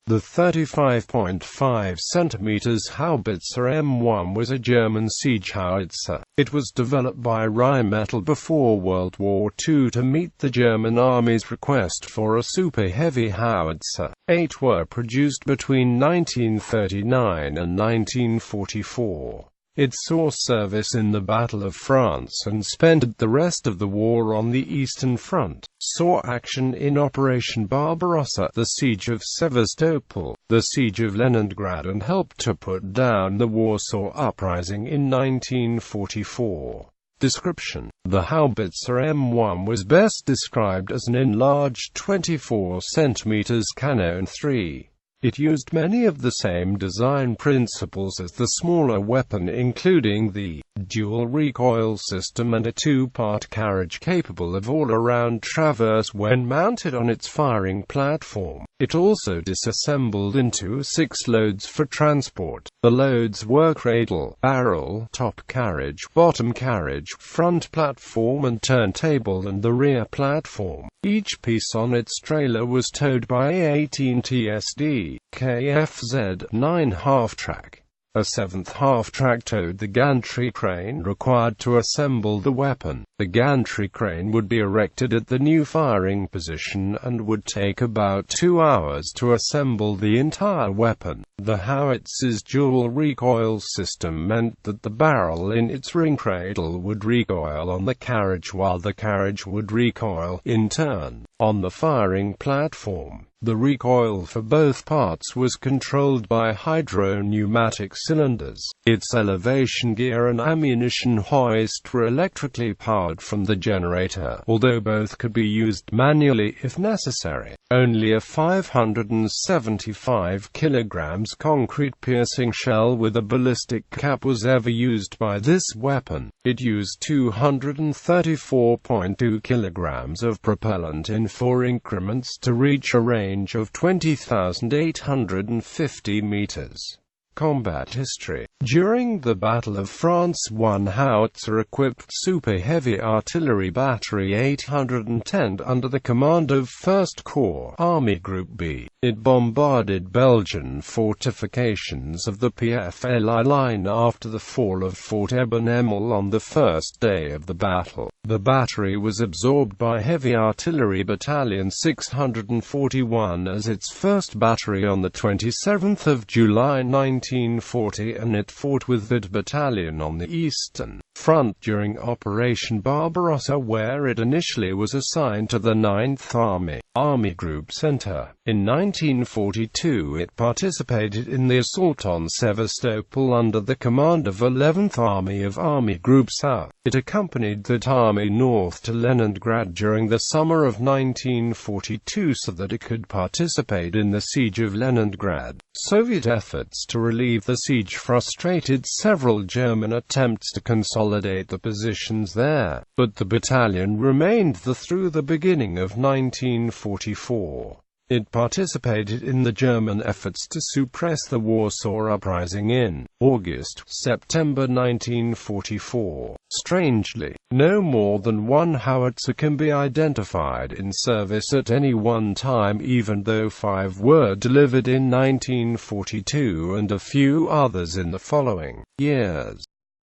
The 35.5 cm Haubitze M1 was a German siege howitzer. It was developed by Rheinmetall before World War II to meet the German Army's request for a super-heavy howitzer. 8 were produced between 1939 and 1944. It saw service in the Battle of France and spent the rest of the war on the Eastern Front, saw action in Operation Barbarossa, the Siege of Sevastopol, the Siege of Leningrad, and helped to put down the Warsaw Uprising in 1944. Description: the Haubitze M1 was best described as an enlarged 24 cm Canon 3. It used many of the same design principles as the smaller weapon, including the dual recoil system and a 2-part carriage capable of all-around traverse when mounted on its firing platform. It also disassembled into 6 loads for transport. The loads were cradle, barrel, top carriage, bottom carriage, front platform and turntable, and the rear platform. Each piece on its trailer was towed by a 18 TSD KFZ9 half-track. A 7th half-track towed the gantry crane required to assemble the weapon. The gantry crane would be erected at the new firing position and would take about 2 hours to assemble the entire weapon. The howitzer's dual recoil system meant that the barrel in its ring cradle would recoil on the carriage while the carriage would recoil, in turn, on the firing platform. The recoil for both parts was controlled by hydro-pneumatic cylinders. Its elevation gear and ammunition hoist were electrically powered from the generator, although both could be used manually if necessary. Only a 575 kg concrete-piercing shell with a ballistic cap was ever used by this weapon. It used 234.2 kg of propellant in 4 increments to reach a range of 20,850 meters. Combat history. During the Battle of France, one howitzer-equipped super-heavy artillery battery 810 under the command of 1st Corps, Army Group B. It bombarded Belgian fortifications of the PFLI line after the fall of Fort Rheinmetall on the first day of the battle. The battery was absorbed by Heavy Artillery Battalion 641 as its first battery on the 27th of July 1940, and it fought with that battalion on the Eastern Front during Operation Barbarossa, where it initially was assigned to the 9th Army Group Center. In 1942 it participated in the assault on Sevastopol under the command of 11th Army of Army Group South. It accompanied that army north to Leningrad during the summer of 1942 so that it could participate in the Siege of Leningrad. Soviet efforts to relieve the siege frustrated several German attempts to consolidate the positions there, but the battalion remained there through the beginning of 1944. It participated in the German efforts to suppress the Warsaw Uprising in August-September 1944. Strangely, no more than one howitzer can be identified in service at any one time, even though 5 were delivered in 1942 and a few others in the following years.